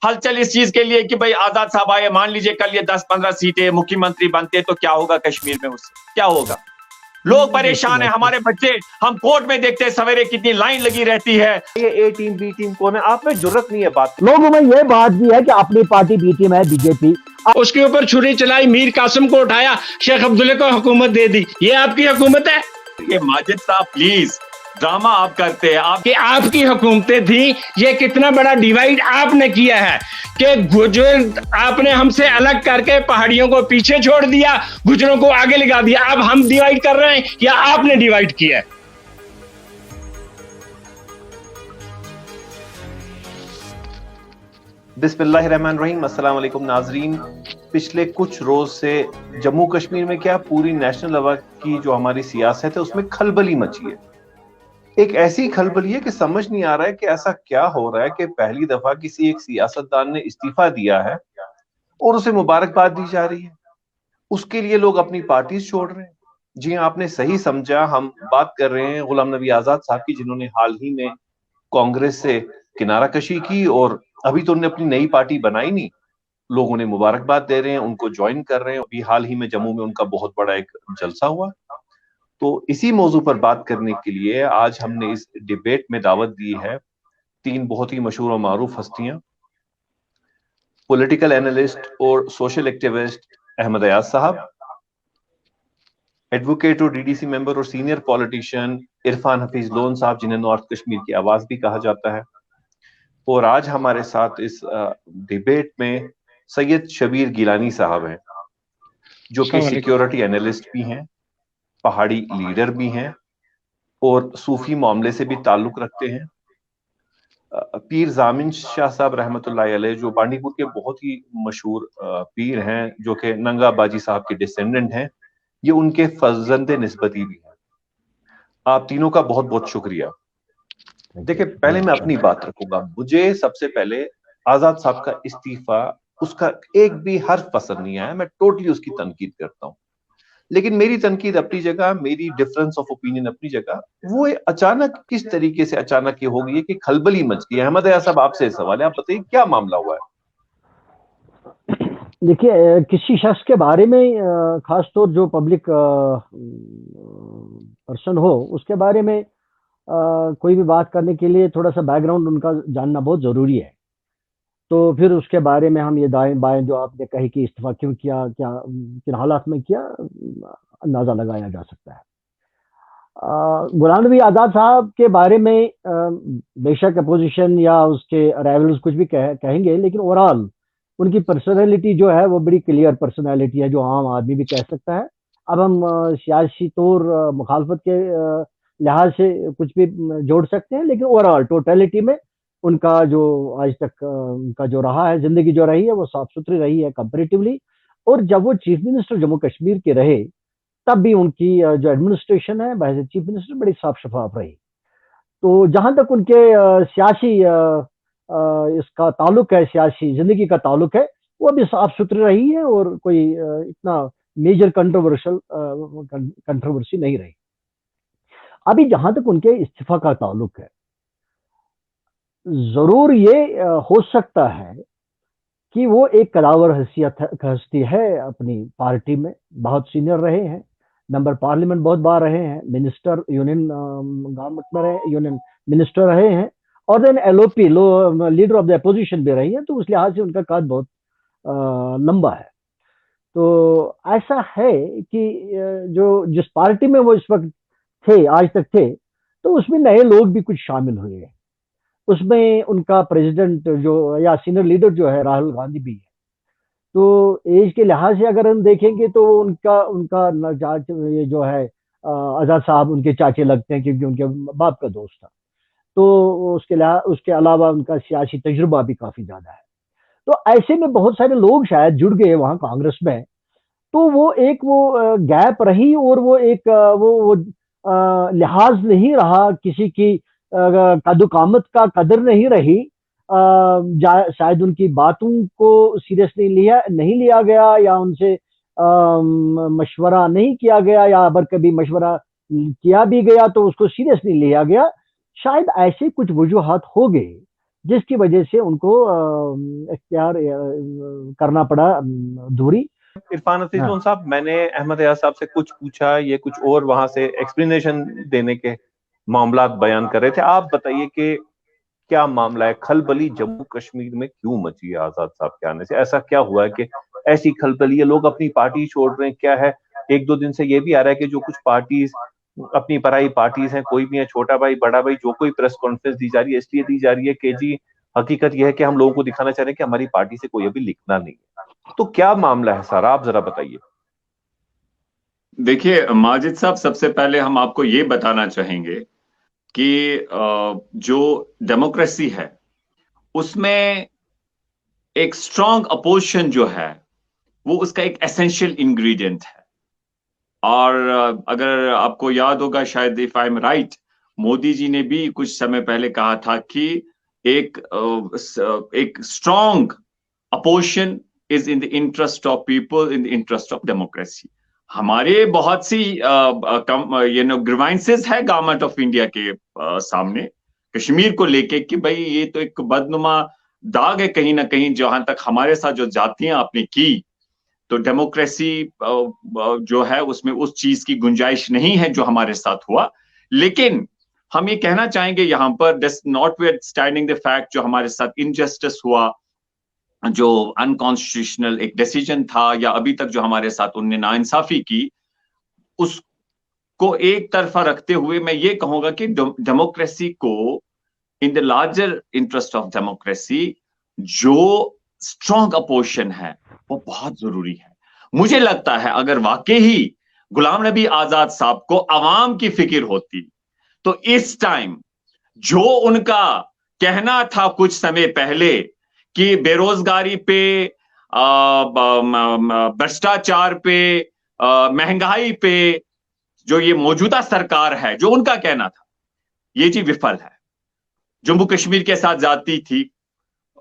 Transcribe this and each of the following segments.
हलचल इस चीज के लिए कि भाई आजाद साहब आए, मान लीजिए कल ये 10-15 सीटें मुख्यमंत्री बनते तो क्या होगा कश्मीर में, उससे क्या होगा? लोग परेशान है, हमारे बच्चे, हम कोर्ट में देखते हैं सवेरे कितनी लाइन लगी रहती है। ये ए टीम बी टीम कौन है, आप में जरूरत नहीं है बात। लोगों में ये बात भी है कि अपनी पार्टी बी टीम है बीजेपी, उसके ऊपर छुरी चलाई, मीर कासिम को उठाया, शेख अब्दुल्ला को हुकूमत दे दी। ये आपकी हुकूमत है? ये माजिद साहब प्लीज, ड्रामा आप करते हैं। आपकी हुकूमतें थी, ये कितना बड़ा डिवाइड आपने किया है कि गुजर आपने हमसे अलग करके पहाड़ियों को पीछे छोड़ दिया, गुजरों को आगे लगा दिया। अब हम डिवाइड कर रहे हैं या आपने डिवाइड किया है? बिस्मिल्लाहिर्रहमानिर्रहीम, अस्सलाम वालेकुम नाजरीन। पिछले कुछ रोज से जम्मू कश्मीर में क्या पूरी नेशनल लेवल की जो हमारी सियासत है उसमें खलबली मची है। एक ऐसी खलबली है कि समझ नहीं आ रहा है कि ऐसा क्या हो रहा है कि पहली दफा किसी एक सियासतदान ने इस्तीफा दिया है और उसे मुबारकबाद दी जा रही है। उसके लिए लोग अपनी पार्टी छोड़ रहे हैं। जी आपने सही समझा, हम बात कर रहे हैं गुलाम नबी आजाद साहब की, जिन्होंने हाल ही में कांग्रेस से किनारा कशी की और अभी तो उन्होंने अपनी नई पार्टी बनाई नहीं। लोग उन्हें मुबारकबाद दे रहे हैं, उनको ज्वाइन कर रहे हैं। अभी हाल ही में जम्मू में उनका बहुत बड़ा एक जलसा हुआ। तो इसी मौजू पर बात करने के लिए आज हमने इस डिबेट में दावत दी है तीन बहुत ही मशहूर और मारूफ हस्तियां, पॉलिटिकल एनालिस्ट और सोशल एक्टिविस्ट अहमद अयाज साहब, एडवोकेट और डीडीसी मेंबर और senior politician Irfan Hafeez loan साहब, जिन्हें नॉर्थ कश्मीर की आवाज भी कहा जाता है, और आज हमारे साथ इस डिबेट में सैयद शबीर गिलानी साहब हैं, जो कि सिक्योरिटी एनालिस्ट भी हैं, पहाड़ी लीडर भी हैं और सूफी मामले से भी ताल्लुक रखते हैं। पीर जामिन शाह साहब रहमतुल्लाह अलैह, जो बांडीपुर के बहुत ही मशहूर पीर हैं, जो कि नंगा बाजी साहब के डिसेंडेंट हैं, ये उनके फर्जंदे निस्बती भी हैं। आप तीनों का बहुत बहुत शुक्रिया। देखिए, पहले मैं अपनी बात रखूंगा। मुझे सबसे पहले आजाद साहब का इस्तीफा, उसका एक भी हर्फ पसंद नहीं आया। मैं टोटली उसकी तनकीद करता हूं, लेकिन मेरी तनकीद अपनी जगह, मेरी डिफरेंस ऑफ ओपिनियन अपनी जगह। वो अचानक किस तरीके से अचानक ये हो गई है कि खलबली मच गई है। अहमद अयाज साहब, आपसे सवाल है, आप बताइए क्या मामला हुआ है? देखिए, किसी शख्स के बारे में, खासतौर जो पब्लिक पर्सन हो, उसके बारे में कोई भी बात करने के लिए थोड़ा सा बैकग्राउंड उनका जानना बहुत जरूरी है। तो फिर उसके बारे में हम ये दाएं बाएं जो आपने कही कि इस्तीफा क्यों किया, क्या किन हालात में किया, अंदाजा लगाया जा सकता है। गुलाम नबी आजाद साहब के बारे में बेशक अपोजिशन या उसके राइवल्स कुछ भी कहेंगे, लेकिन ओवरऑल उनकी पर्सनैलिटी जो है वो बड़ी क्लियर पर्सनैलिटी है, जो आम आदमी भी कह सकता है। अब हम सियासी तौर मुखालफत के लिहाज से कुछ भी जोड़ सकते हैं, लेकिन ओवरऑल टोटलिटी में उनका जो आज तक उनका जो रहा है, जिंदगी जो रही है, वो साफ सुथरी रही है कंपेरेटिवली। और जब वो चीफ मिनिस्टर जम्मू कश्मीर के रहे, तब भी उनकी जो एडमिनिस्ट्रेशन है बहस चीफ मिनिस्टर बड़ी साफ शफाफ रही। तो जहां तक उनके सियासी इसका ताल्लुक है, सियासी जिंदगी का ताल्लुक है, वो भी साफ सुथरी रही है और कोई इतना मेजर कंट्रोवर्सी नहीं रही। अभी जहां तक उनके इस्तीफा का ताल्लुक है, जरूर ये हो सकता है कि वो एक कदावर हस्ती है अपनी पार्टी में, बहुत सीनियर रहे हैं, मेंबर पार्लियामेंट बहुत बार रहे हैं, मिनिस्टर यूनियन गवर्नमेंट में रहे, यूनियन मिनिस्टर रहे हैं, और then LOP leader of the opposition भी रही है। तो उस लिहाज से उनका कद बहुत लंबा है। तो ऐसा है कि जो जिस पार्टी में वो इस वक्त थे, आज तक थे, तो उसमें नए लोग भी कुछ शामिल हुए हैं। उसमें उनका प्रेसिडेंट जो या सीनियर लीडर जो है राहुल गांधी भी है। तो एज के लिहाज से अगर हम देखेंगे तो उनका उनका ये जो है आजाद साहब उनके चाचे लगते हैं, क्योंकि उनके बाप का दोस्त था। तो उसके अलावा उनका सियासी तजुर्बा भी काफी ज्यादा है। तो ऐसे में बहुत सारे लोग शायद जुड़ गए वहां कांग्रेस में। तो वो गैप रही और वो एक वो लिहाज नहीं रहा, किसी की कदुकामत का कदर नहीं रही। शायद उनकी बातों को सीरियस नहीं लिया गया, या उनसे मशवरा नहीं किया गया, या अगर कभी मशवरा किया भी गया तो उसको सीरियस नहीं लिया गया। शायद ऐसे कुछ वजूहात हो गए जिसकी वजह से उनको इख्तियार करना पड़ा दूरी। इरफान हफीज हाँ। लोन साहब, मैंने अहमद एयाज साहब से कुछ पूछा, ये कुछ और वहां से एक्सप्लेनेशन देने के मामला बयान कर रहे थे। आप बताइए कि क्या मामला है? खलबली जम्मू कश्मीर में क्यों मची है आजाद साहब के आने से? ऐसा क्या हुआ है कि ऐसी खलबली है, लोग अपनी पार्टी छोड़ रहे हैं? क्या है? एक दो दिन से ये भी आ रहा है कि जो कुछ पार्टीज अपनी पराई पार्टीज हैं, कोई भी है, छोटा भाई बड़ा भाई, जो कोई प्रेस कॉन्फ्रेंस दी जा रही है इसलिए दी जा रही है कि जी हकीकत यह है कि हम लोगों को दिखाना चाह रहे हैं कि हमारी पार्टी से कोई अभी लिखना नहीं है। तो क्या मामला है सारा, आप जरा बताइए। देखिए माजिद साहब, सबसे पहले हम आपको ये बताना चाहेंगे कि जो डेमोक्रेसी है उसमें एक स्ट्रांग अपोजिशन जो है वो उसका एक एसेंशियल इंग्रेडिएंट है। और अगर आपको याद होगा, शायद if I am right, Modi ji ने भी कुछ समय पहले कहा था कि एक strong opposition is in the interest of people, in the interest of democracy. हमारे बहुत सी ग्रीवांसेस है गवर्नमेंट ऑफ इंडिया के सामने कश्मीर को लेके कि भाई ये तो एक बदनुमा दाग है कहीं ना कहीं, जहां तक हमारे साथ जो जातियां आपने की, तो डेमोक्रेसी जो है उसमें उस चीज की गुंजाइश नहीं है जो हमारे साथ हुआ। लेकिन हम ये कहना चाहेंगे यहां पर, notwithstanding the fact, जो हमारे साथ इनजस्टिस हुआ, जो अनकॉन्स्टिट्यूशनल एक डिसीजन था, या अभी तक जो हमारे साथ उनने नाइंसाफी की, उसको एक तरफा रखते हुए मैं ये कहूंगा कि डेमोक्रेसी को, in the larger interest of democracy, जो स्ट्रॉन्ग अपोजिशन है वो बहुत जरूरी है। मुझे लगता है अगर वाकई ही गुलाम नबी आजाद साहब को अवाम की फिक्र होती तो इस टाइम जो उनका कहना था कुछ समय पहले कि बेरोजगारी पे, भ्रष्टाचार पे, महंगाई पे, जो ये मौजूदा सरकार है, जो उनका कहना था, ये चीज विफल है। जम्मू कश्मीर के साथ जाती थी,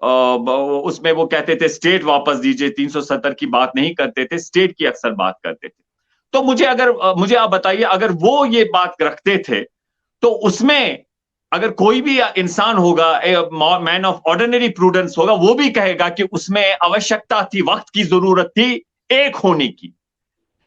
उसमें वो कहते थे स्टेट वापस दीजिए, 370 की बात नहीं करते थे, स्टेट की अक्सर बात करते थे। तो मुझे आप बताइए, अगर वो ये बात रखते थे तो उसमें अगर कोई भी इंसान होगा, मैन ऑफ ऑर्डिनरी प्रूडेंस होगा, वो भी कहेगा कि उसमें आवश्यकता थी, वक्त की जरूरत थी एक होने की।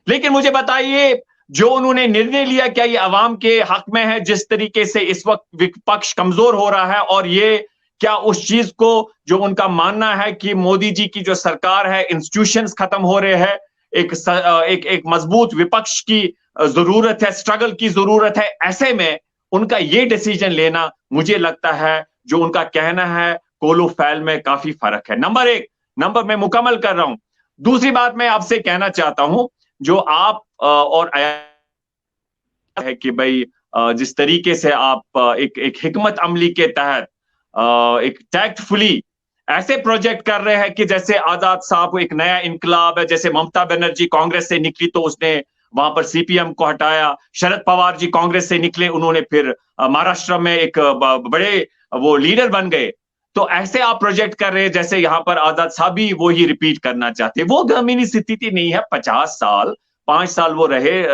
लेकिन मुझे बताइए, जो उन्होंने निर्णय लिया, क्या ये अवाम के हक में है? जिस तरीके से इस वक्त विपक्ष कमजोर हो रहा है, और ये क्या उस चीज को, जो उनका मानना है कि मोदी जी की जो सरकार है, इंस्टीट्यूशंस खत्म हो रहे हैं, एक मजबूत विपक्ष की जरूरत है, स्ट्रगल की जरूरत है, ऐसे में उनका ये डिसीजन लेना, मुझे लगता है जो उनका कहना है कोलो फैल में काफी फर्क है। नंबर एक, नंबर मैं मुकम्मल कर रहा हूं। दूसरी बात मैं आपसे कहना चाहता हूं, जो आप और है कि भाई जिस तरीके से आप एक हिकमत अमली के तहत एक टैक्टफुली ऐसे प्रोजेक्ट कर रहे हैं कि जैसे आजाद साहब को एक नया इनकलाब है, जैसे ममता बनर्जी कांग्रेस से निकली तो उसने वहां पर सीपीएम को हटाया, शरद पवार जी कांग्रेस से निकले, उन्होंने फिर महाराष्ट्र में एक बड़े वो लीडर बन गए। तो ऐसे आप प्रोजेक्ट कर रहे हैं जैसे यहाँ पर आजाद साहब भी वो ही रिपीट करना चाहते। वो गमीनी स्थिति नहीं है। 50 साल, 5 साल वो रहे,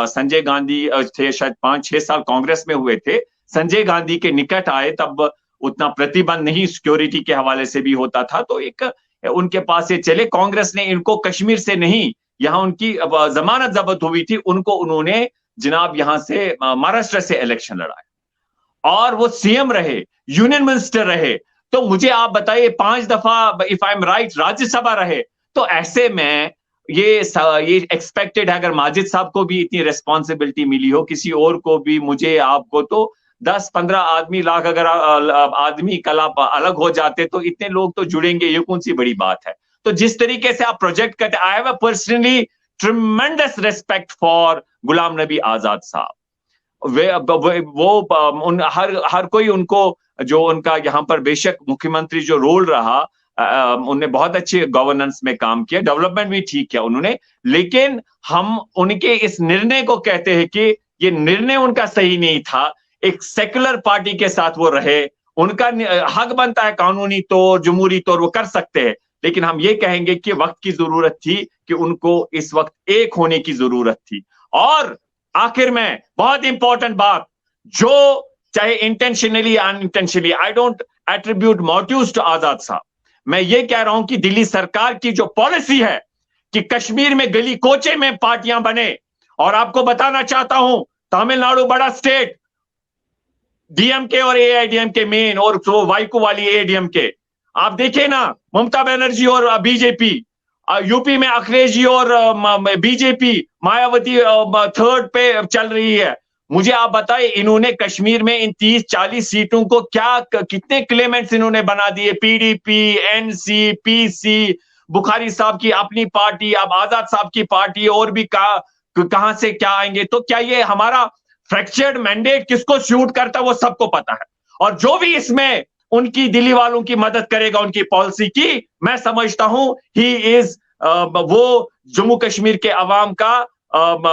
संजय गांधी थे, शायद 5-6 साल कांग्रेस में हुए थे, संजय गांधी के निकट आए, तब उतना प्रतिबंध नहीं सिक्योरिटी के हवाले से भी होता था, तो एक उनके पास ये चले। कांग्रेस ने इनको कश्मीर से नहीं, यहाँ उनकी जमानत जब्त हुई थी, उनको उन्होंने जनाब यहाँ से महाराष्ट्र से इलेक्शन लड़ाया और वो सीएम रहे, यूनियन मिनिस्टर रहे। तो मुझे आप बताइए, 5 दफा if I am right Rajya Sabha रहे। तो ऐसे में ये एक्सपेक्टेड है, अगर माजिद साहब को भी इतनी रिस्पॉन्सिबिलिटी मिली हो, किसी और को भी, मुझे आपको, तो 10-15 आदमी लाख अगर आदमी कल आप अलग हो जाते तो इतने लोग तो जुड़ेंगे, ये कौन सी बड़ी बात है। तो जिस तरीके से आप प्रोजेक्ट करते, I have personally tremendous respect for Ghulam Nabi Azad साहब। हर कोई उनको, जो उनका यहाँ पर बेशक मुख्यमंत्री जो रोल रहा, उन्होंने बहुत अच्छे गवर्नेंस में काम किया, डेवलपमेंट भी ठीक किया उन्होंने, लेकिन हम उनके इस निर्णय को कहते हैं कि ये निर्णय उनका सही नहीं था। एक सेकुलर पार्टी के साथ वो रहे, उनका हक बनता है कानूनी तौर, जमहूरी तौर वो कर सकते हैं, लेकिन हम ये कहेंगे कि वक्त की जरूरत थी कि उनको इस वक्त एक होने की जरूरत थी। और आखिर में बहुत इंपॉर्टेंट बात, जो चाहे intentionally unintentionally, I don't attribute motives to Azad साहब। मैं ये कह रहा हूं कि दिल्ली सरकार की जो पॉलिसी है कि कश्मीर में गली कोचे में पार्टियां बने, और आपको बताना चाहता हूं तमिलनाडु बड़ा स्टेट, डीएमके और एआईडीएमके मेन, और तो वाइको वाली एआईडीएमके, आप देखिए ना, ममता बनर्जी और बीजेपी, यूपी में अखिलेश जी और बीजेपी, मायावती थर्ड पे चल रही है। मुझे आप बताइए, इन्होंने कश्मीर में इन 30-40 सीटों को कितने क्लेमेंट्स इन्होंने बना दिए? पीडीपी, एनसी, पीसी, बुखारी साहब की अपनी पार्टी, अब आजाद साहब की पार्टी, और भी कहां से क्या आएंगे? तो क्या ये हमारा फ्रैक्चर्ड मैंडेट किसको सूट करता है वो सबको पता है। और जो भी इसमें उनकी दिल्ली वालों की मदद करेगा उनकी पॉलिसी की, मैं समझता हूं ही इज वो जम्मू कश्मीर के अवाम का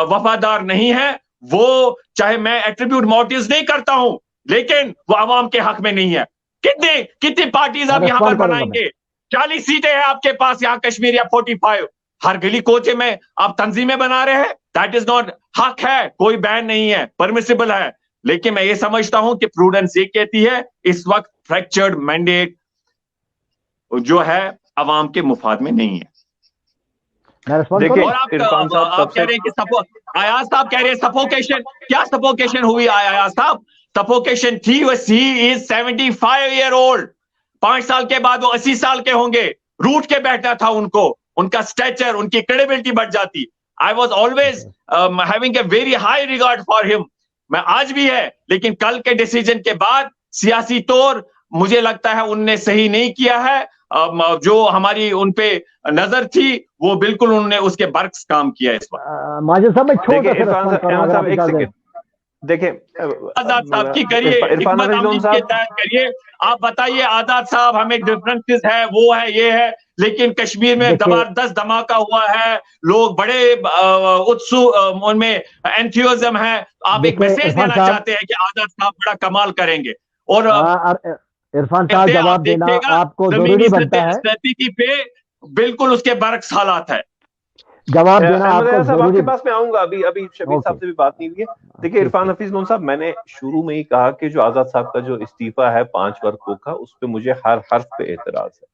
वफादार नहीं है। वो चाहे मैं एट्रीब्यूट मोटिव्स नहीं करता हूं, लेकिन वो अवाम के हक में नहीं है। कितनी पार्टीज आप यहां पर बनाएंगे? 40 सीटें हैं आपके पास यहां कश्मीर, या 45। हर गली कोचे में आप तंजीमें बना रहे हैं। दैट इज नॉट हक है, कोई बैन नहीं है, परमिसिबल है। लेकिन मैं ये समझता हूं कि प्रूडेंस ये कहती है इस वक्त फ्रैक्चर्ड मैंडेट जो है अवाम के मुफाद में नहीं है। देखिए, और आप कह रहे हैं कि आयाज साहब कह रहे हैं सफोकेशन, क्या सफोकेशन हुई आयाज साहब? सफोकेशन थी, ही इज 75 ईयर ओल्ड। 5 साल के बाद वो 80 साल के होंगे। रूट के बैठना था उनको, उनका स्टेचर, उनकी क्रेडिबिलिटी बढ़ जाती। I was always having a very high regard for him. मैं आज भी है, लेकिन कल के डिसीजन के बाद सियासी तौर मुझे लगता है उनने सही नहीं किया है। जो हमारी उनपे नजर थी वो बिल्कुल उन्होंने उसके बर्क्स काम किया इस बार। माजिद साहब, देखिए आजाद साहब की करिए, करिए। आप बताइए आजाद साहब, हमें डिफरेंसेस है, वो है, ये है, लेकिन कश्मीर में जबरदस्त धमाका हुआ है। लोग बड़े उत्सुक, उनमें एंथुसियाज्म है। आप एक मैसेज देना चाहते हैं कि आजाद साहब बड़ा कमाल करेंगे। और इरफान साहब, जवाब देना आपको जरूरी बनता है। स्थिति पे बिल्कुल उसके बरक्स हालात है। जवाब देना आपको साहब आपके पास में आऊंगा। अभी शबीर साहब से भी बात नहीं हुई है। देखिए इरफान हफीज लोन साहब, मैंने शुरू में ही कहा कि जो आजाद साहब का जो इस्तीफा है 5 वर्गों का, उस पर मुझे हर हर्फ पे एतराज है।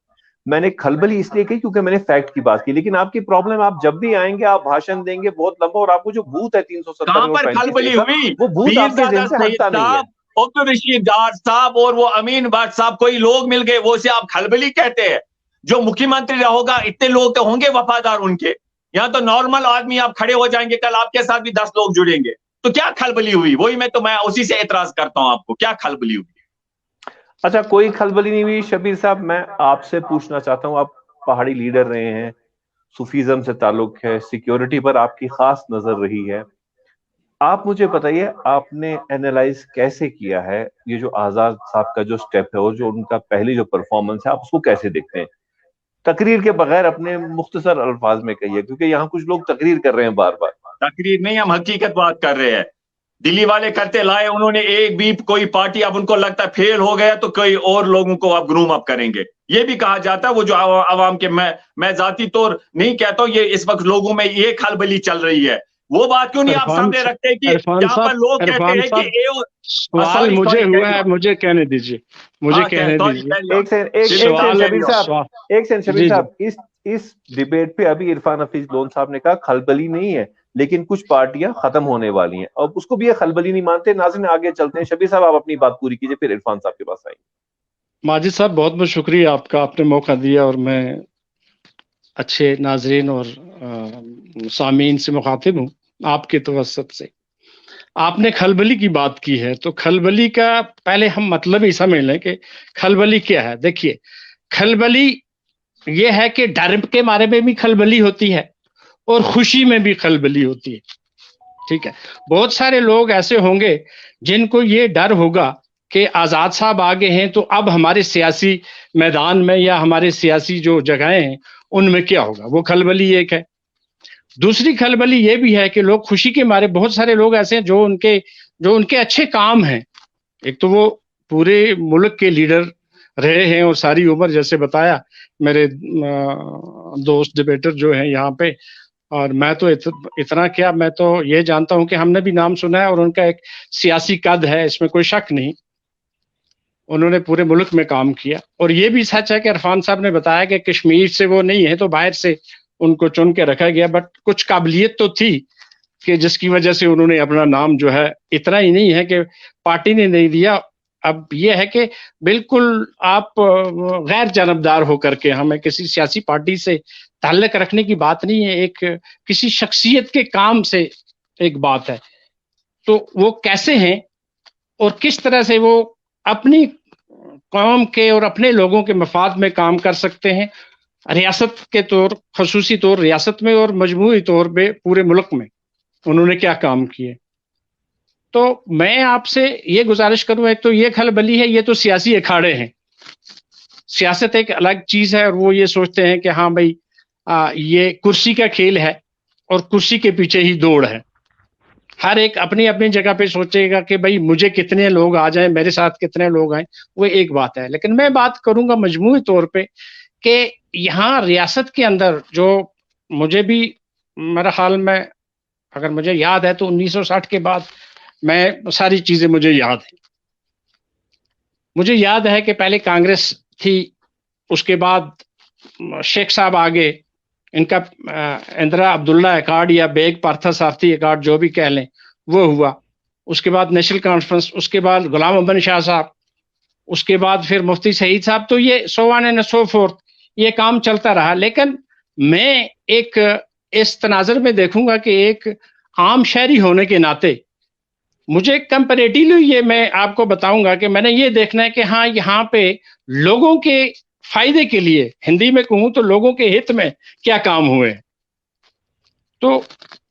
मैंने खलबली इसलिए की क्योंकि मैंने फैक्ट की बात की। लेकिन आपकी प्रॉब्लम, आप जब भी आएंगे आप भाषण देंगे बहुत लंबा, और आपको जो भूत है 370 कहां पर खलबली हुई? वो भूत आपके ज़हन से हटता नहीं है। अब्दुल रशीद डार साहब और वो अमीन भट्ट साहब, कोई लोग मिल गए, वो से आप खलबली कहते हैं? जो मुख्यमंत्री होगा, इतने लोग तो होंगे वफादार उनके। यहाँ तो नॉर्मल आदमी आप खड़े हो जाएंगे, कल आपके साथ भी 10 लोग जुड़ेंगे। तो क्या खलबली हुई? वही मैं उसी से एतराज करता हूं आपको, क्या खलबली हुई? अच्छा, कोई खलबली नहीं हुई। शबीर साहब, मैं आपसे पूछना चाहता हूं, आप पहाड़ी लीडर रहे हैं, सूफीज्म से ताल्लुक है, सिक्योरिटी पर आपकी खास नजर रही है। आप मुझे बताइए, आपने एनालाइज कैसे किया है ये जो आजाद साहब का जो स्टेप है और जो उनका पहली जो परफॉर्मेंस है, आप उसको कैसे देखते हैं? तकरीर के बगैर अपने मुख्तसर अल्फाज में कहिए, क्योंकि यहाँ कुछ लोग तकरीर कर रहे हैं बार बार। तकरीर नहीं, हम हकीकत बात कर रहे हैं। दिल्ली वाले करते लाए उन्होंने, एक भी कोई पार्टी अब उनको लगता है फेल हो गया तो कोई और लोगों को अब ग्रूम अप करेंगे। ये भी कहा जाता है, वो जो आवाम के, मैं जाती तौर नहीं कहता हूं, ये इस वक्त लोगों में ये खलबली चल रही है। वो बात क्यों नहीं आप सामने रखते कि यहाँ पर लोग कहते हैं कि सवाल मुझे हुआ है, मुझे कहने दीजिए, मुझे कहने दीजिए। एक सेकंड शबीर साहब, इस डिबेट पे अभी इरफान हफीज लोन साहब ने कहा खलबली नहीं है, लेकिन कुछ पार्टियां खत्म होने वाली हैं, और उसको भी ये खलबली नहीं मानते। नाज़रीन, आगे चलते हैं। शबीर साहब, आप अपनी बात पूरी कीजिए, फिर इरफान साहब के पास आएंगे। माजिद साहब, बहुत बहुत शुक्रिया आपका, आपने मौका दिया, और मैं अच्छे नाजरीन और सामीन से मुखातिब हूँ आपके तवस्सुत से। आपने खलबली की बात की है, तो खलबली का पहले हम मतलब ही समझ लें कि खलबली क्या है। देखिए, खलबली ये है कि डर के मारे में भी खलबली होती है और खुशी में भी खलबली होती है। ठीक है, बहुत सारे लोग ऐसे होंगे जिनको ये डर होगा कि आजाद साहब आगे हैं तो अब हमारे सियासी मैदान में या हमारे सियासी जो जगहें हैं उनमें क्या होगा, वो खलबली एक है। दूसरी खलबली ये भी है कि लोग खुशी के मारे, बहुत सारे लोग ऐसे हैं जो उनके अच्छे काम हैं। एक तो वो पूरे मुल्क के लीडर रहे हैं और सारी उम्र, जैसे बताया मेरे दोस्त डिबेटर जो हैं यहाँ पे, और मैं तो इतना क्या, मैं तो ये जानता हूं कि हमने भी नाम सुना है और उनका एक सियासी कद है, इसमें कोई शक नहीं। उन्होंने पूरे मुल्क में काम किया। और ये भी सच है कि इरफान साहब ने बताया कि कश्मीर से वो नहीं है तो बाहर से उनको चुन के रखा गया, बट कुछ काबिलियत तो थी कि जिसकी वजह से उन्होंने अपना नाम जो है, इतना ही नहीं है कि पार्टी ने नहीं दिया, अब ये है कि बिल्कुल आप गैर जानबदार होकर के, हमें किसी सियासी पार्टी से ताल्लुक रखने की बात नहीं है, एक किसी शख्सियत के काम से एक बात है। तो वो कैसे हैं और किस तरह से वो अपनी कौम के और अपने लोगों के मफाद में काम कर सकते हैं, रियासत के तौर, खसूसी तौर रियासत में और मजमूई तौर पे पूरे मुल्क में उन्होंने क्या काम किए। तो मैं आपसे ये गुजारिश करूं, एक तो ये खलबली है, ये तो सियासी अखाड़े हैं, सियासत एक अलग चीज है, और वो ये सोचते हैं कि हाँ भाई ये कुर्सी का खेल है और कुर्सी के पीछे ही दौड़ है। हर एक अपनी अपनी जगह पे सोचेगा कि भाई मुझे कितने लोग आ जाएं, मेरे साथ कितने लोग आए, वो एक बात है। लेकिन मैं बात करूंगा मजमूई तौर पे कि यहाँ रियासत के अंदर जो, मुझे भी मेरा ख्याल में अगर मुझे याद है तो 1960 के बाद मैं सारी चीजें मुझे याद है। मुझे याद है कि पहले कांग्रेस थी, उसके बाद शेख साहब आगे, इनका इंदिरा अब्दुल्ला अकार्ड या बेग पार्था सारथी अकार्ड जो भी कह लें वो हुआ। उसके बाद नेशनल कॉन्फ्रेंस, उसके बाद गुलाम अमन शाह साहब, उसके बाद फिर मुफ्ती सईद साहब, तो ये so on and so fourth, ये काम चलता रहा। लेकिन मैं एक इस तनाजर में देखूंगा कि एक आम शहरी होने के नाते मुझे कंपैरेटिवली ये मैं आपको बताऊंगा कि मैंने ये देखना है कि हाँ यहाँ पे लोगों के फायदे के लिए, हिंदी में कहूं तो लोगों के हित में क्या काम हुए। तो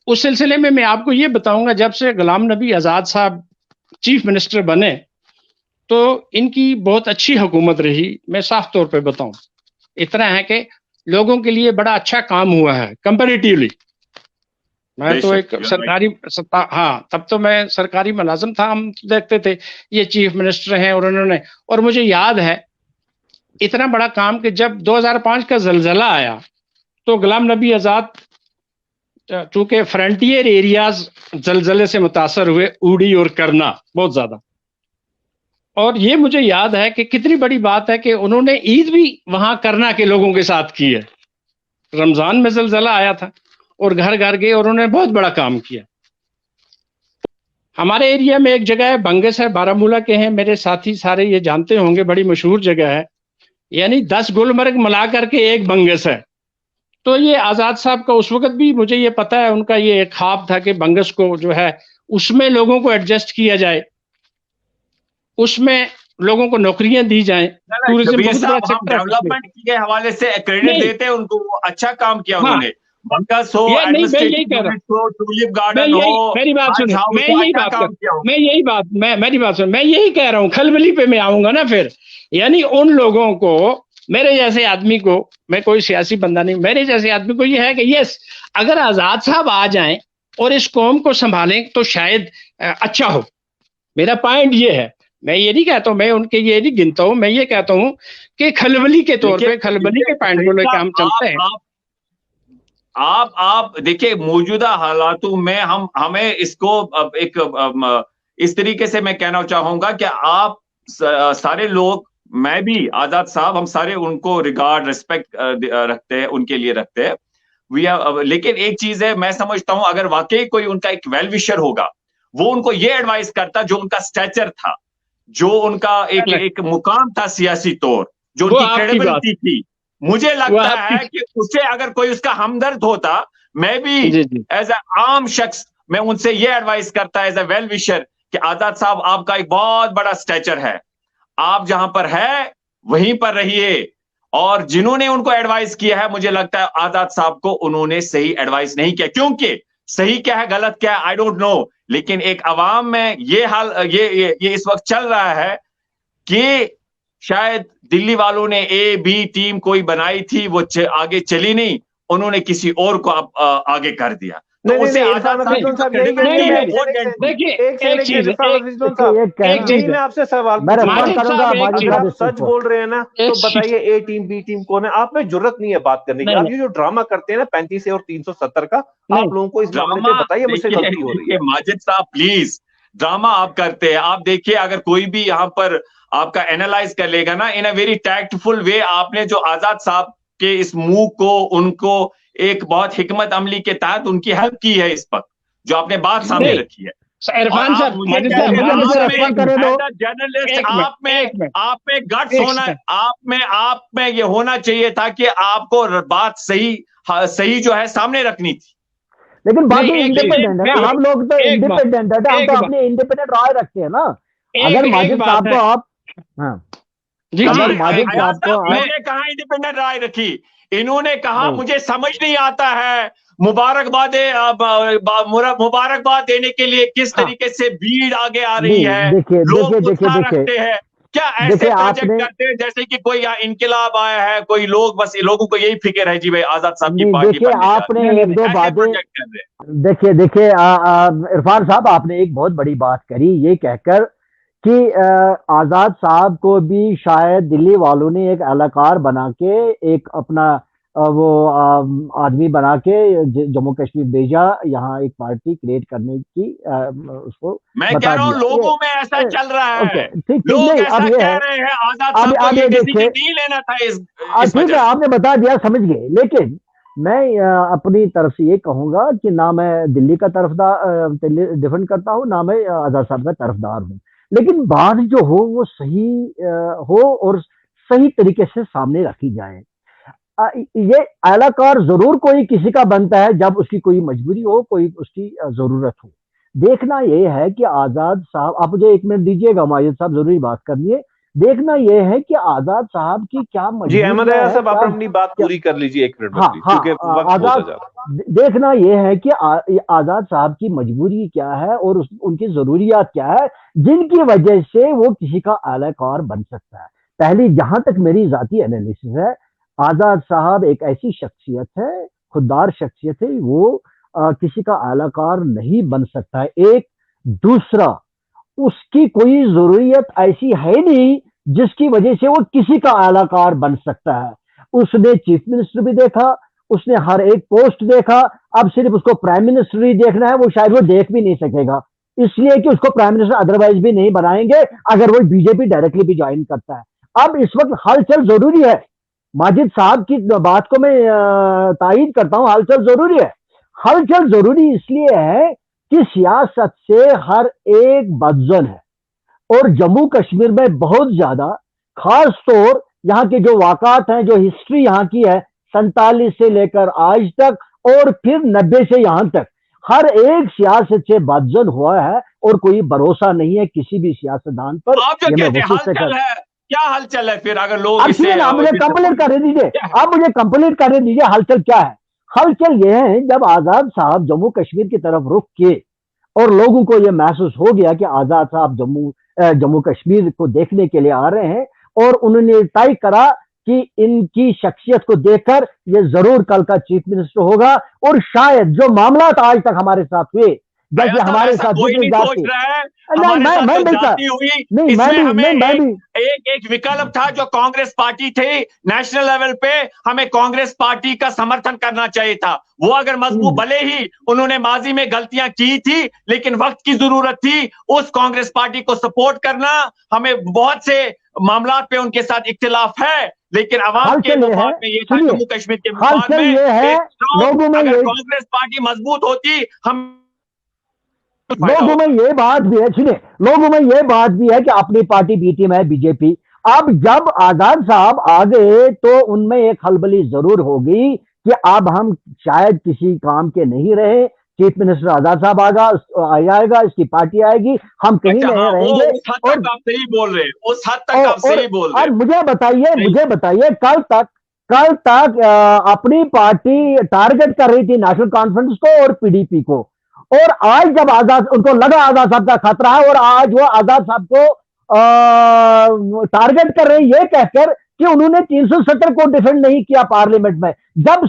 उस सिलसिले में मैं आपको ये बताऊंगा, जब से गुलाम नबी आजाद साहब चीफ मिनिस्टर बने तो इनकी बहुत अच्छी हुकूमत रही। मैं साफ तौर पे बताऊं, इतना है कि लोगों के लिए बड़ा अच्छा काम हुआ है कंपैरेटिवली। मैं तो एक सरकारी सत्ता, हाँ तब तो मैं सरकारी मुलाजिम था, हम देखते थे ये चीफ मिनिस्टर हैं और उन्होंने, और मुझे याद है इतना बड़ा काम कि जब 2005 का जलजला आया तो गुलाम नबी आजाद चूंकि फ्रंटियर एरियाज जलजले से मुतासर हुए, उड़ी और करना बहुत ज्यादा, और ये मुझे याद है कि कितनी बड़ी बात है कि उन्होंने ईद भी वहां करना के लोगों के साथ की है। रमजान में जलजला आया था और घर घर गए और उन्होंने बहुत बड़ा काम किया। हमारे एरिया में एक जगह है बंगस है, बारामूला के हैं मेरे साथी, सारे ये जानते होंगे, बड़ी मशहूर जगह है, यानी 10 गुलमर्ग मिला करके एक बंगस है। तो ये आजाद साहब का उस वक्त भी मुझे ये पता है, उनका ये एक ख्वाब था कि बंगस को जो है उसमें लोगों को एडजस्ट किया जाए, उसमें लोगों को नौकरियां दी जाएं। टूरिज्म डेवलपमेंट के हवाले से क्रेडिट देते हैं उनको, वो अच्छा काम किया उन्होंने। बंगस हो, टूलिप गार्डन हो, मेरी बात सुनो, मैं यही कह रहा हूँ, खलबली पे मैं आऊंगा ना फिर। यानी उन लोगों को, मेरे जैसे आदमी को, मैं कोई सियासी बंदा नहीं, मेरे जैसे आदमी को ये है कि यस, अगर आजाद साहब आ जाएं और इस कौम को संभालें तो शायद अच्छा हो। मेरा पॉइंट ये है, मैं ये नहीं कहता हूं, मैं उनके ये नहीं गिनता हूं, मैं ये कहता हूं कि खलबली के तौर पे, खलबली के पॉइंट को लेकर हम चलते हैं। आप देखिए मौजूदा हालातों में हमें इसको एक इस तरीके से मैं कहना चाहूंगा कि आप सारे लोग, मैं भी, आजाद साहब, हम सारे उनको रिगार्ड, रिस्पेक्ट रखते हैं, उनके लिए रखते हैं। लेकिन एक चीज है, मैं समझता हूं अगर वाकई कोई उनका एक वेल विशर होगा, वो उनको ये एडवाइस करता जो उनका स्टैचर था, जो उनका एक मुकाम था सियासी तौर, जो उनकी क्रेडिबिलिटी थी। मुझे लगता है कि उससे अगर कोई उसका हमदर्द होता, मैं भी एज ए आम शख्स मैं उनसे ये एडवाइस करता एज ए वेल विशर कि आजाद साहब आपका एक बहुत बड़ा स्टैचर है, आप जहां पर है वहीं पर रहिए। और जिन्होंने उनको एडवाइस किया है, मुझे लगता है आजाद साहब को उन्होंने सही एडवाइस नहीं किया, क्योंकि सही क्या है गलत क्या है आई डोंट नो, लेकिन एक अवाम में ये हाल, ये इस वक्त चल रहा है कि शायद दिल्ली वालों ने ए बी टीम कोई बनाई थी, वो आगे चली नहीं, उन्होंने किसी और को आगे कर दिया। तो उसे मैं आपसे सवाल आप सच बोल रहे हैं ना, तो बताइए ए टीम बी टीम कौन है? आप में जुर्रत नहीं है बात करने की। आप ये जो ड्रामा करते हैं ना 35 और 370 का, आप लोगों को इस मामले में बताइए, मुझसे गलती हो रही है। माजिद साहब प्लीज, ड्रामा आप करते हैं। आप देखिए, अगर कोई भी यहाँ पर आपका एनालाइज कर लेगा ना इन अ वेरी टैक्टफुल वे, आपने जो आजाद साहब के इस मूव को, उनको एक बहुत हिकमत अमली के तहत उनकी हेल्प की है इस पर, जो आपने बात सामने रखी है। इरफान साहब, जर्नलिस्ट आप में गट्स होना, आप में ये होना चाहिए था कि आपको बात सही जो है सामने रखनी थी। लेकिन बाकी इंडिपेंडेंट है ना, हम लोग तो इंडिपेंडेंट है, हम तो अपने इंडिपेंडेंट राय रखते हैं ना। अगर माजिद साहब को आप, हाँ जी अगर माजिद साहब को मैंने कहा इंडिपेंडेंट राय रखी, इन्होंने कहा मुझे समझ नहीं आता है मुबारकबाद देने के लिए किस तरीके से भीड़ आगे आ रही है, लोग उत्साह रखते हैं, क्या ऐसे प्रोजेक्ट करते हैं जैसे कि कोई यहाँ इनकलाब आया है, कोई लोग, बस लोगों को यही फिक्र है जी भाई आजाद साहब की पार्टी। देखिए आपने एक दो बातें, देखिए इरफान साहब आपने एक बहुत बड़ी बात करी ये कहकर कि आजाद साहब को भी शायद दिल्ली वालों ने एक अलाकार बना के, एक अपना वो आदमी बना के जम्मू कश्मीर भेजा, यहाँ एक पार्टी क्रिएट करने की उसको मैं कह रहा हूँ लोगों में ऐसा चल रहा है, लोग ऐसा कह रहे हैं आजाद साहब को ये डिसीजन नहीं लेना था इस ठीक है, आपने बता दिया, समझ गए। लेकिन मैं अपनी तरफ से ये कहूंगा कि ना मैं दिल्ली का तरफदार डिफेंड करता हूँ, ना मैं आजाद साहब का तरफदार हूँ, लेकिन बात जो हो वो सही हो और सही तरीके से सामने रखी जाए। ये एलाकार जरूर कोई किसी का बनता है जब उसकी कोई मजबूरी हो, कोई उसकी जरूरत हो। देखना ये है कि आजाद साहब, आप मुझे एक मिनट दीजिएगा माजिद साहब, जरूरी बात करनी है। देखना ये है कि आजाद साहब की क्या मजबूरी जी अहमद साहब, आप अपनी बात पूरी कर लीजिए एक मिनट में, क्योंकि वक्त होता जा रहा है। देखना ये है कि आजाद साहब की मजबूरी क्या है और उनकी जरूरियात क्या है जिनकी वजह से वो किसी का एलाकार बन सकता है। पहली, जहां तक मेरी जाती एनालिसिस है, आजाद साहब एक ऐसी शख्सियत है, खुददार शख्सियत है, वो किसी का एलाकार नहीं बन सकता है। एक, दूसरा, उसकी कोई जरूरियत ऐसी है नहीं जिसकी वजह से वो किसी का एलाकार बन सकता है। उसने चीफ मिनिस्टर भी देखा, उसने हर एक पोस्ट देखा, अब सिर्फ उसको प्राइम मिनिस्टर ही देखना है, वो शायद वो देख भी नहीं सकेगा, इसलिए कि उसको प्राइम मिनिस्टर अदरवाइज भी नहीं बनाएंगे अगर वो बीजेपी डायरेक्टली भी ज्वाइन करता है। अब इस वक्त हलचल जरूरी है, माजिद साहब की बात को मैं तायीद करता हूं, हलचल जरूरी है। हलचल जरूरी इसलिए है कि सियासत से हर एक बदजन है और जम्मू कश्मीर में बहुत ज्यादा, खास तौर यहाँ के जो वाक़ात हैं, जो हिस्ट्री यहाँ की है 47 से लेकर आज तक और फिर 90 से यहाँ तक, हर एक सियासत से बदजन हुआ है और कोई भरोसा नहीं है किसी भी सियासतदान पर। आप जो कहते हैं हलचल है, क्या हलचल है फिर? अगर लोग आप मुझे कंप्लीट करने दीजिए, आप मुझे कंप्लीट करने दीजिए, हलचल क्या है? हलचल यह है जब आजाद साहब जम्मू कश्मीर की तरफ रुख किए और लोगों को यह महसूस हो गया कि आजाद साहब जम्मू कश्मीर को देखने के लिए आ रहे हैं और उन्होंने तय करा कि इनकी शख्सियत को देखकर ये जरूर कल का चीफ मिनिस्टर होगा। और शायद जो मामला आज तक हमारे साथ हुए, जैसे हमारे साथ एक विकल्प था जो कांग्रेस पार्टी थी नेशनल लेवल पे, हमें कांग्रेस पार्टी का समर्थन करना चाहिए था। वो अगर मजबूत, भले ही उन्होंने माजी में गलतियां की थी, लेकिन वक्त की जरूरत थी उस कांग्रेस पार्टी को सपोर्ट करना। हमें बहुत से मामला पे उनके साथ इख्तिलाफ है, लेकिन अवाम के मुफाद में ये था, जम्मू कश्मीर के मुफाद में लोगों में अगर कांग्रेस पार्टी मजबूत होती, हम लोगों में ये बात भी है, सुनिए, लोगों में ये बात भी है कि अपनी पार्टी बी टीम है बीजेपी। अब जब आजाद साहब आ गए तो उनमें एक खलबली जरूर होगी कि अब हम शायद किसी काम के नहीं रहे, चीफ मिनिस्टर आजाद साहब आएगा, इसकी पार्टी आएगी, हम कहीं नहीं रहेंगे। उस हद तक आप सही बोल रहे हैं, उस हद तक आप सही बोल रहे हैं। मुझे बताइए कल तक अपनी पार्टी टारगेट कर रही थी नेशनल कॉन्फ्रेंस को और पीडीपी को, और आज जब उनको लगा आजाद साहब का खतरा है और आज वो आजाद साहब को टारगेट कर रहे हैं ये कहकर कि उन्होंने 370 को डिफेंड नहीं किया पार्लियामेंट में। जब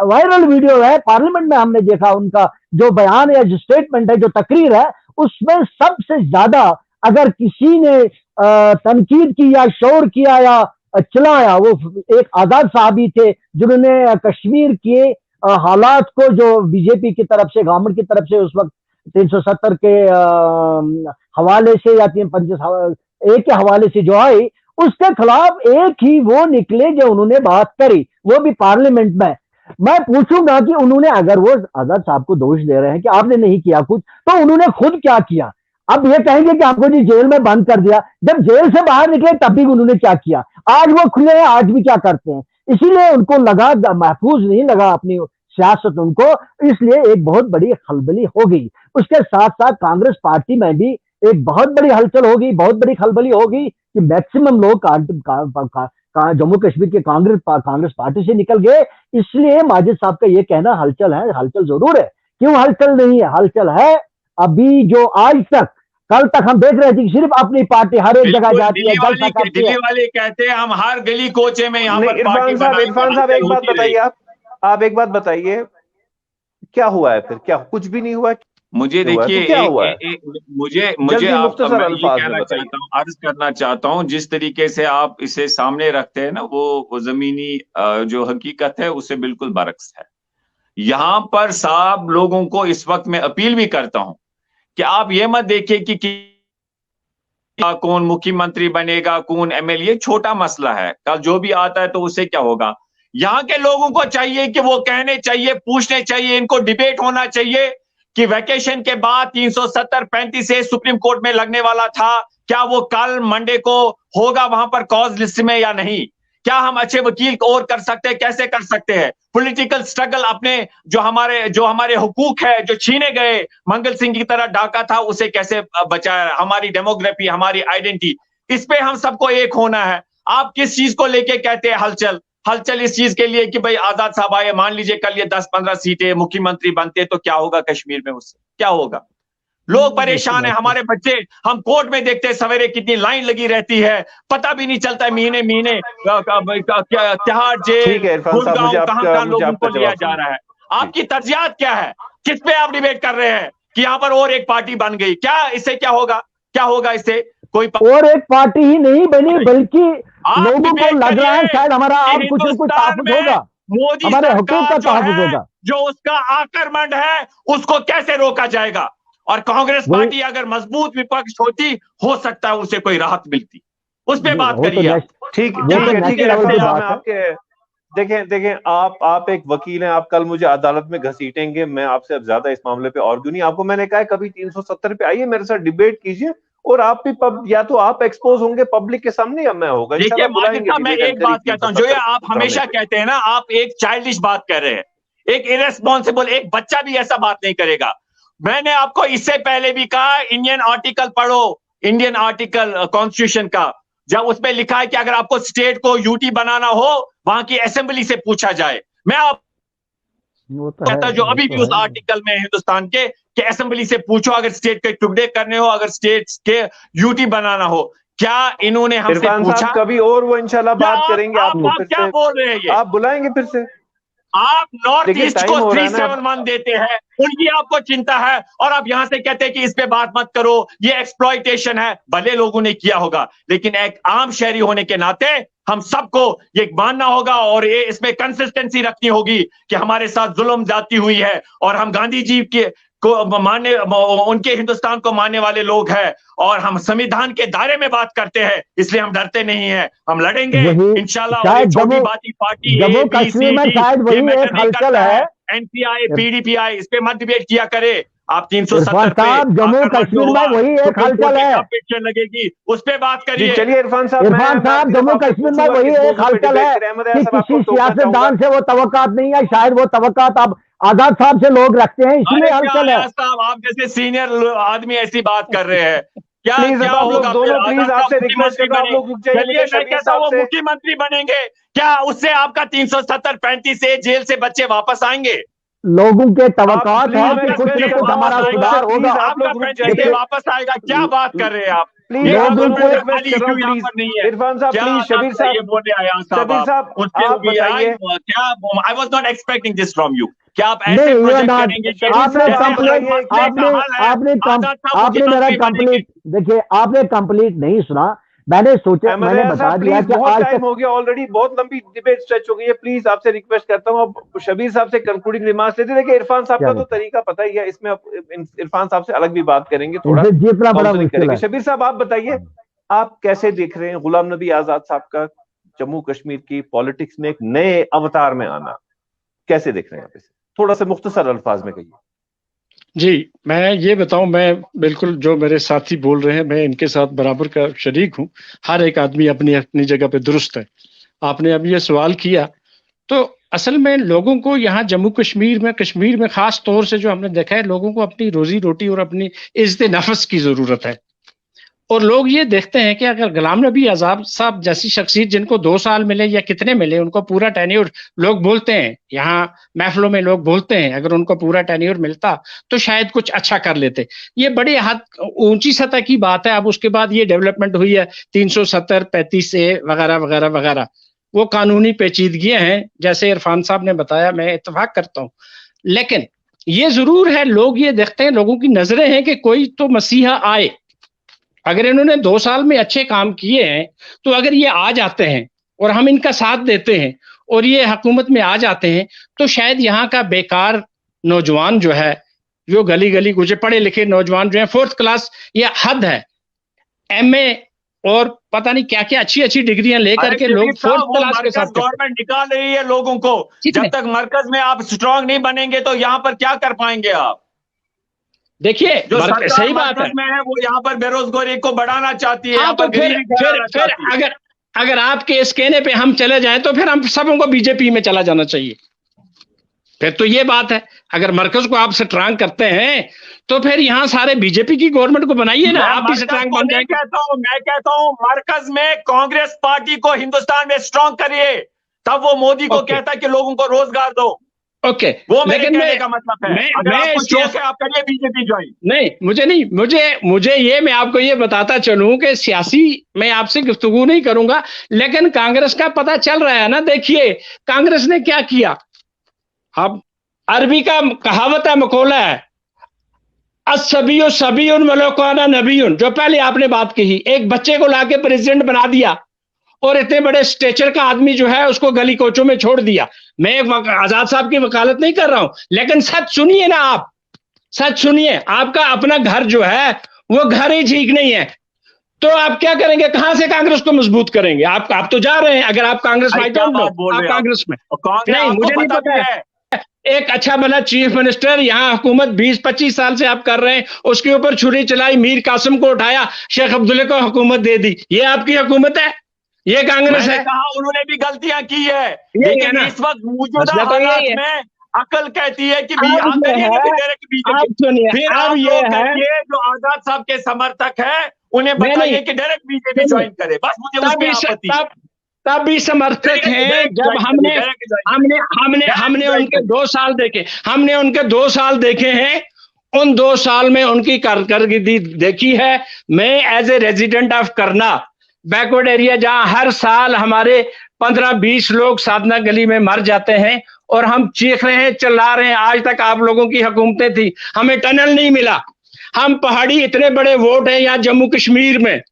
वायरल वीडियो है पार्लियामेंट में, हमने देखा उनका जो बयान या जो स्टेटमेंट है, जो तकरीर है, उसमें सबसे ज्यादा अगर किसी ने तनकीद की या शोर किया या चिल्लाया, वो एक आजाद साहब ही थे जिन्होंने कश्मीर के हालात को, जो बीजेपी की तरफ से, गवर्नमेंट की तरफ से उस वक्त 370 के हवाले से या 350 के हवाले से जो आई, उसके खिलाफ एक ही वो निकले जो उन्होंने बात करी, वो भी पार्लियामेंट में। मैं पूछूंगा कि उन्होंने, अगर वो आजाद साहब को दोष दे रहे हैं कि आपने नहीं किया कुछ, तो उन्होंने खुद क्या किया? अब ये कहेंगे कि आपको जी जेल में बंद कर दिया, जब जेल से बाहर निकले तब भी उन्होंने क्या किया? आज वो खुले हैं, आज भी क्या करते हैं? इसीलिए उनको लगा, महफूज नहीं लगा अपनी सियासत उनको, इसलिए एक बहुत बड़ी खलबली हो गई। उसके साथ साथ कांग्रेस पार्टी में भी एक बहुत बड़ी हलचल होगी, बहुत बड़ी खलबली होगी कि मैक्सिमम लोग जम्मू कश्मीर के कांग्रेस पार्टी से निकल गए। इसलिए माजिद साहब का ये कहना हलचल है, हलचल जरूर है। क्यों हलचल नहीं है? हलचल है अभी जो आज तक, कल तक हम देख रहे थे कि सिर्फ अपनी पार्टी हर एक जगह जाती है, दिल्ली वाले कहते हैं हम हर गली कोचे में यहाँ पर इरफान साहब एक बात बताइए, आप एक बात बताइए, क्या हुआ है फिर? क्या कुछ भी नहीं हुआ? मुझे देखिए, क्या हुआ है? मुझे अर्ज करना चाहता हूँ, जिस तरीके से आप इसे सामने रखते हैं ना, वो जमीनी जो हकीकत है उससे बिल्कुल बरक्स है। यहाँ पर साहब लोगों को इस वक्त मैं अपील भी करता हूँ कि आप ये मत देखिए कि कौन मुख्यमंत्री बनेगा, कौन एमएलए, छोटा मसला है। कल जो भी आता है तो उससे क्या होगा? यहाँ के लोगों को चाहिए कि वो कहने चाहिए, पूछने चाहिए, इनको डिबेट होना चाहिए कि वैकेशन के बाद 370-35 से सुप्रीम कोर्ट में लगने वाला था, क्या वो कल मंडे को होगा वहां पर कॉज लिस्ट में या नहीं? क्या हम अच्छे वकील और कर सकते हैं? कैसे कर सकते हैं? पॉलिटिकल स्ट्रगल, अपने जो हमारे हुकूक है जो छीने गए, मंगल सिंह की तरह डाका था, उसे कैसे बचाया? हमारी डेमोग्राफी, हमारी आइडेंटिटी, इस पे हम सबको एक होना है। आप किस चीज को लेके कहते हैं हलचल? हलचल इस चीज के लिए कि भाई आजाद साहब आए, मान लीजिए कल ये 10-15 सीटें मुख्यमंत्री बनते तो क्या होगा कश्मीर में? उससे क्या होगा? लोग परेशान है, हमारे बच्चे, हम कोर्ट में देखते हैं सवेरे कितनी लाइन लगी रहती है, पता भी नहीं चलता है महीने तिहाड़ जेल, गुड़गांव, कहां लोगों को लिया जा रहा है। आपकी तरजीहात क्या है? किस पे आप डिबेट कर रहे हैं कि यहाँ पर और एक पार्टी बन गई? क्या इससे क्या होगा? क्या होगा इससे? कोई और एक पार्टी ही नहीं बनी, बल्कि लोगों को लग रहा है शायद हमारा आप कुछ न कुछ तहफ़्फ़ुज़ होगा, मोदी हमारे हुकूक का तहफ़्फ़ुज़ होगा, जो उसका आक्रमण है उसको कैसे रोका जाएगा? और कांग्रेस पार्टी अगर मजबूत विपक्ष होती, हो सकता है उसे कोई राहत मिलती। उस पे बात करिए। ठीक है। देखें आप एक वकील हैं, आप कल मुझे अदालत में घसीटेंगे, मैं आपसे अब ज्यादा इस मामले पे आर्ग्यू नहीं। आपको मैंने कहा कभी 370 पे आइए, मेरे साथ डिबेट कीजिए, और आप भी या तो आप एक्सपोज होंगे पब्लिक के सामने या मैं होगा। देखिए माजिद साहब, मैं एक बात कहता हूं, जो ये आप हमेशा कहते हैं ना, आप एक चाइल्डिश बात कर रहे हैं, एक इरेस्पॉन्सिबल, एक बच्चा भी ऐसा बात नहीं करेगा। मैंने आपको इससे पहले भी कहा, इंडियन आर्टिकल पढ़ो, इंडियन आर्टिकल कॉन्स्टिट्यूशन का, जब उसमें लिखा है कि अगर आपको स्टेट को यूटी बनाना हो, वहां की असेंबली से पूछा जाए। मैं आप कहता जो अभी भी उस आर्टिकल में हिंदुस्तान के असेंबली से पूछो, अगर स्टेट के टुकड़े करने हो, अगर स्टेट के यूटी बनाना हो। क्या इन्होंने हमसे पूछा? कभी और वो इंशाल्लाह बात करेंगे। आप क्या बोल रहे हैं? ये आप बुलाएंगे फिर से? आप नॉर्थ ईस्ट को 371 देते हैं, उनकी आपको चिंता है, और आप यहां से कहते हैं कि इस पे बात मत करो, ये एक्सप्लॉइटेशन है। भले लोगों ने किया होगा, लेकिन एक आम शहरी होने के नाते हम सबको ये मानना होगा और ये इसमें कंसिस्टेंसी रखनी होगी कि हमारे साथ जुल्म जाती हुई है, और हम गांधी जी के को मानने, उनके हिंदुस्तान को मानने वाले लोग हैं, और हम संविधान के दायरे में बात करते हैं, इसलिए हम डरते नहीं हैं, हम लड़ेंगे इंशाल्लाह। छोटी बाती पार्टी जम्मू कश्मीर में शायद वही एक हलचल है, एनपीआई, पीडीपीआई, इस पे मत डिबेट किया करे। आप 370 पे जम्मू कश्मीर में वही एक हलचल है, पिक्चर लगेगी, उस पे बात करिए। चलिए इरफान साहब, जम्मू कश्मीर में वही एक हलचल है कि किसी सियासतदान से वो तवक्कात नहीं है, शायद वो तवक्कात आप आजाद साहब से लोग रखते हैं, इसलिए हलचल है। साहब, आप जैसे सीनियर आदमी ऐसी बात कर रहे हैं, क्या होगा? प्लीज आपसे रिक्वेस्ट करता हूं, आप लोग रुक जाइए। मैं कहता हूं वो मुख्यमंत्री बनेंगे, क्या उससे आपका 370-35 से जेल से बच्चे वापस आएंगे? लोगों के तवक्कात है कि कुछ न कुछ हमारा सुधार होगा, आपका प्रेसिडेंट वापस आएगा। क्या बात कर रहे हैं आप? इरफान साहब प्लीज, शबीर साहब ये बोले आया साहब, आप बताइए। क्या I was not expecting this from you. क्या आप ऐसे नहीं, प्रोजेक्ट करेंगे? आपने मेरा कंप्लीट, देखिए आपने कंप्लीट नहीं सुना। मैंने बता दिया कि बहुत आज टाइम तक हो गया ऑलरेडी, बहुत लंबी डिबेट स्ट्रेच हो गई है। प्लीज आपसे रिक्वेस्ट करता हूँ, अब शबीर साहब से कंक्लूडिंग रिमार्क्स लेते। देखिए इरफान साहब का तो तरीका पता ही है, इसमें इरफान साहब से अलग भी बात करेंगे, थोड़ा जीतना बड़ा काउंसलिंग मुश्किल करेंगे। है। शबीर साहब आप बताइए, आप कैसे देख रहे हैं गुलाम नबी आजाद साहब का जम्मू कश्मीर की पॉलिटिक्स में एक नए अवतार में आना, कैसे देख रहे हैं आप इसे? थोड़ा सा मुख्तसर अल्फाज में कहिए। जी, मैं ये बताऊं, मैं बिल्कुल जो मेरे साथी बोल रहे हैं मैं इनके साथ बराबर का शरीक हूं। हर एक आदमी अपनी अपनी जगह पे दुरुस्त है। आपने अभी ये सवाल किया, तो असल में लोगों को यहाँ जम्मू कश्मीर में खास तौर से जो हमने देखा है, लोगों को अपनी रोजी रोटी और अपनी इज्जत नफ्स की जरूरत है। और लोग ये देखते हैं कि अगर गुलाम नबी आजाद साहब जैसी शख्सियत जिनको 2 साल मिले या कितने मिले, उनको पूरा टेन्योर, लोग बोलते हैं यहाँ महफिलों में, लोग बोलते हैं अगर उनको पूरा टेन्योर मिलता तो शायद कुछ अच्छा कर लेते। ये बड़ी हद ऊंची सतह की बात है। अब उसके बाद ये डेवलपमेंट हुई है 370, 35 ए वगैरह वगैरह वगैरह, वो कानूनी पेचीदगियां हैं जैसे इरफान साहब ने बताया, मैं इत्तेफाक करता हूँ। लेकिन ये जरूर है, लोग ये देखते हैं, लोगों की नजरें हैं कि कोई तो मसीहा आए। अगर इन्होंने 2 साल में अच्छे काम किए हैं, तो अगर ये आ जाते हैं और हम इनका साथ देते हैं और ये हुकूमत में आ जाते हैं, तो शायद यहाँ का बेकार नौजवान जो है, जो गली गली गुजरे पढ़े लिखे नौजवान जो है, 4th क्लास, ये हद है, MA और पता नहीं क्या क्या अच्छी अच्छी डिग्रियां लेकर के लोग 4th क्लास के साथ गवर्नमेंट निकाल रही है लोगों को। जब तक मरकज में आप स्ट्रांग नहीं बनेंगे तो यहाँ पर क्या कर पाएंगे आप? देखिए जो सही बात है, में है वो यहाँ पर बेरोजगारी को बढ़ाना चाहती है। हाँ, तो फिर अगर आपके इस कहने पे हम चले जाएं तो फिर हम सबों को बीजेपी में चला जाना चाहिए। फिर तो ये बात है, अगर मरकज को आप स्ट्रांग करते हैं तो फिर यहाँ सारे बीजेपी की गवर्नमेंट को बनाइए ना, आप भी स्ट्रांग बन जाएंगे। मैं कहता हूँ मरकज में कांग्रेस पार्टी को हिंदुस्तान में स्ट्रांग करिए, तब वो मोदी को कहता है कि लोगों को रोजगार दो। ओके, वो मेरे लेकिन कहने का मतलब है। अगर आपको शौक है आप करिए बीजेपी ज्वाइन। नहीं, मुझे ये, मैं आपको ये बताता चलूं कि सियासी मैं आपसे गुफ्तगू नहीं करूंगा, लेकिन कांग्रेस का पता चल रहा है ना। देखिए कांग्रेस ने क्या किया। अब अरबी का कहावत है, मकौला है, असबियो सबियुन मलकाना नबियुन, जो पहले आपने बात कही, एक बच्चे को लाके प्रेसिडेंट बना दिया और इतने बड़े स्टेचर का आदमी जो है उसको गली कोचों में छोड़ दिया। मैं आजाद साहब की वकालत नहीं कर रहा हूं, लेकिन सच सुनिए ना, आप सच सुनिए। आपका अपना घर जो है वो घर ही ठीक नहीं है, तो आप क्या करेंगे? कहां से कांग्रेस को मजबूत करेंगे? आप तो जा रहे हैं, अगर आप कांग्रेस में, आप कांग्रेस में नहीं, मुझे नहीं पता है। एक अच्छा भला चीफ मिनिस्टर यहाँ हुकूमत 20-25 साल से आप कर रहे हैं, उसके ऊपर छुरी चलाई, मीर कासिम को उठाया, शेख अब्दुल्ला को हुकूमत दे दी। ये आपकी हुकूमत है? ये कांग्रेस है? कहा उन्होंने भी गलतियां की है, लेकिन इस वक्त मौजूदा हालात में अकल कहती है कि फिर आप ये है जो आजाद साहब के समर्थक है उन्हें बताइए कि डायरेक्ट बीजेपी ज्वाइन करे। बस मुझे उसमें आपत्ति। तब भी समर्थक हैं जब हमने उनके 2 साल देखे, हमने उनके 2 साल देखे हैं। उन 2 साल में उनकी कारकर्दगी देखी है। मैं एज ए रेजिडेंट ऑफ करना, बैकवर्ड एरिया, जहां हर साल हमारे 15-20 लोग साधना गली में मर जाते हैं और हम चीख रहे हैं, चिल्ला रहे हैं, आज तक आप लोगों की हुकूमतें थी, हमें टनल नहीं मिला। हम पहाड़ी, इतने बड़े वोट हैं यहाँ जम्मू कश्मीर में,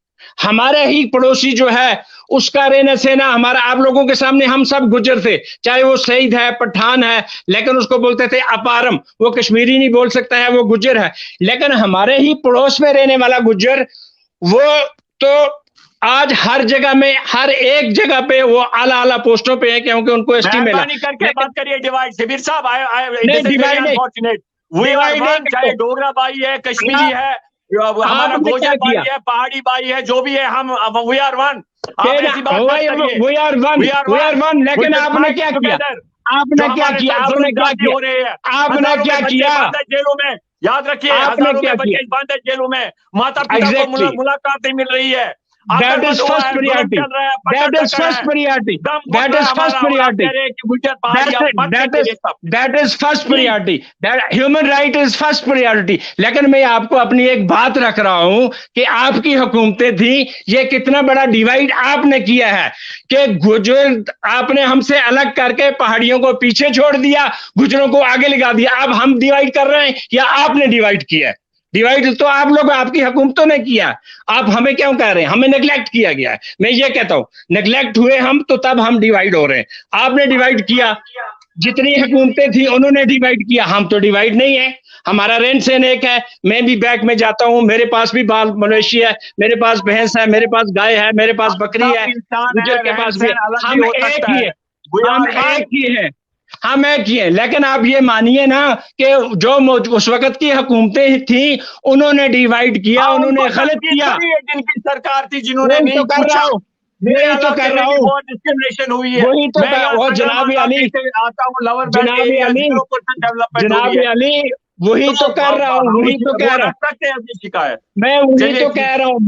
हमारे ही पड़ोसी जो है उसका रहना सहना हमारा, आप लोगों के सामने हम सब गुज्जर थे, चाहे वो शहीद है, पठान है, लेकिन उसको बोलते थे अपारम, वो कश्मीरी नहीं बोल सकता है, वो गुज्जर है। लेकिन हमारे ही पड़ोस में रहने वाला गुज्जर, वो तो आज हर जगह में, हर एक जगह पे वो आला पोस्टों पे है, क्योंकि उनको एसटी मिला। करके बात करिए डिवाइड, शबीर साहब, डिवाइड नहीं, चाहे डोगरा भाई है, कश्मीरी है, हमारा गोजर भाई है, पहाड़ी भाई है, जो भी है, हम we are one. We are one. लेकिन आपने क्या किया? आपने क्या किया? जेलों में, याद रखिए, हजारों में बच्चे बंद है जेलों में, माता पिता को मुलाकात नहीं मिल रही है। That is first priority. That is first priority. That is first priority. That is first priority. That human right is first priority. लेकिन मैं आपको अपनी एक बात रख रहा हूं कि आपकी हुकूमतें थी, ये कितना बड़ा डिवाइड आपने किया है कि गुजर आपने हमसे अलग करके पहाड़ियों को पीछे छोड़ दिया, गुजरों को आगे लगा दिया। अब हम डिवाइड कर रहे हैं या आपने डिवाइड किया है? डिवाइड तो आप लोग, आपकी हुकूमतों ने किया। आप हमें क्यों कह रहे हैं? हमें नेग्लेक्ट किया गया है। मैं ये कहता हूं, नेग्लेक्ट हुए हम तो तब हम डिवाइड हो रहे हैं। आपने डिवाइड किया, जितनी हुकूमतें थी उन्होंने डिवाइड किया, हम तो डिवाइड नहीं है। हमारा रहन सहन एक है। मैं भी बैंक में जाता हूँ, मेरे पास भी बाल मवेशी है, मेरे पास भैंस है, मेरे पास गाय है, मेरे पास बकरी है, गुजर के पास भी। हम एक ही है, हम एक ही है, हम एक ही है। लेकिन आप ये मानिए ना कि जो उस वक्त की हुकूमतें थी उन्होंने डिवाइड किया, उन्होंने गलत किया। जिनकी सरकार थी, जिन्होंने नहीं तो कर रहा हूँ, नहीं तो कर रहा हूँ, बहुत डिस्क्रिमिनेशन हुई है। वही तो वो जनाब अली, आता हूँ लवर जनाब अली, जनाब अली, वही तो कर रहा हूँ, वही तो कह रहा हूँ, शिकायत मैं वही तो कह रहा हूँ,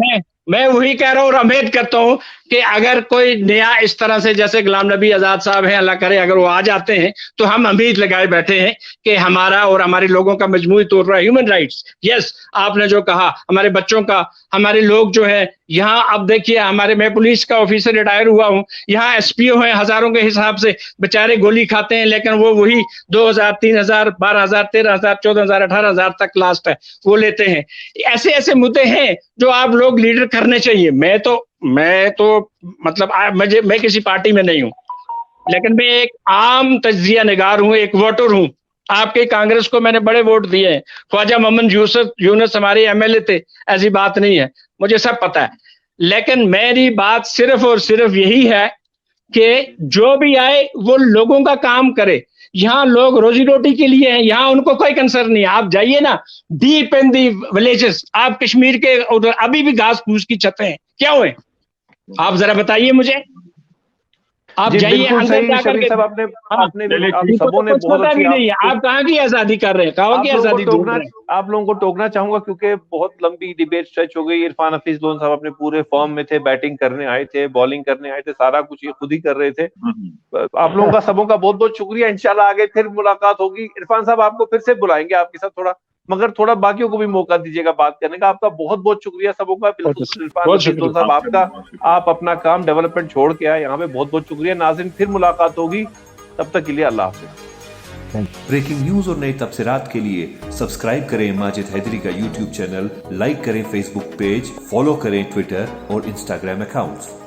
मैं वही कह रहा हूँ। और उम्मीद करता हूँ कि अगर कोई नया इस तरह से, जैसे गुलाम नबी आजाद साहब हैं, अल्लाह करे अगर वो आ जाते हैं, तो हम उम्मीद लगाए बैठे हैं कि हमारा और हमारे लोगों का मजमूई तौर पर ह्यूमन राइट्स, यस आपने जो कहा, हमारे बच्चों का, हमारे लोग जो है यहाँ, अब देखिए हमारे, मैं पुलिस का ऑफिसर रिटायर हुआ हूँ, यहाँ SPO हैं हजारों के हिसाब से, बेचारे गोली खाते हैं, लेकिन वो वही 2000, 3000, 12000, 13000, 14000, 18000 तक लास्ट है वो लेते हैं। ऐसे ऐसे मुद्दे हैं जो आप लोग लीडर करने चाहिए। मैं तो मतलब मैं किसी पार्टी में नहीं हूं, लेकिन मैं एक आम तजिया निगार हूं, एक वोटर हूं। आपके कांग्रेस को मैंने बड़े वोट दिए हैं, ख्वाजा मोहम्मद यूनुस हमारे MLA थे, ऐसी बात नहीं है, मुझे सब पता है। लेकिन मेरी बात सिर्फ और सिर्फ यही है कि जो भी आए वो लोगों का काम करे। यहाँ लोग रोजी रोटी के लिए हैं, यहाँ उनको कोई कंसर्न नहीं है। आप जाइए ना डीप इन दी विलेजेस, आप कश्मीर के उधर अभी भी घास फूस की छतें हैं, क्या हुए? आप जरा बताइए मुझे। आप जाइए अंदर जाकर के, आपने आप सबों ने कुछ बहुत पता भी अच्छी, नहीं है। आप कहाँ की आजादी कर रहे हैं, कहाँ की आजादी ढूंढ रहे हैं? आप लोगों को टोकना चाहूंगा क्योंकि बहुत लंबी डिबेट स्ट्रेच हो गई। इरफान हफीज लोन साहब अपने पूरे फॉर्म में थे, बैटिंग करने आए थे, बॉलिंग करने आए थे, सारा कुछ ये खुद ही कर रहे थे। आप लोगों का सबों का बहुत बहुत शुक्रिया। इंशाल्लाह आगे फिर मुलाकात होगी। इरफान साहब आपको फिर से बुलाएंगे आपके साथ, थोड़ा मगर थोड़ा बाकियों को भी मौका दीजिएगा बात करने का। आपका बहुत बहुत शुक्रिया सबों का। बिल्कुल इरफान हफीज लोन साहब, आपका, आप अपना काम डेवलपमेंट छोड़ के आए यहाँ पे, बहुत बहुत शुक्रिया। नाज़रीन फिर मुलाकात होगी, तब तक के लिए अल्लाह हाफ़िज़। ब्रेकिंग न्यूज और नई तफसीरात के लिए सब्सक्राइब करें माजिद हैदरी का YouTube चैनल, लाइक करें Facebook पेज, फॉलो करें Twitter और Instagram अकाउंट्स।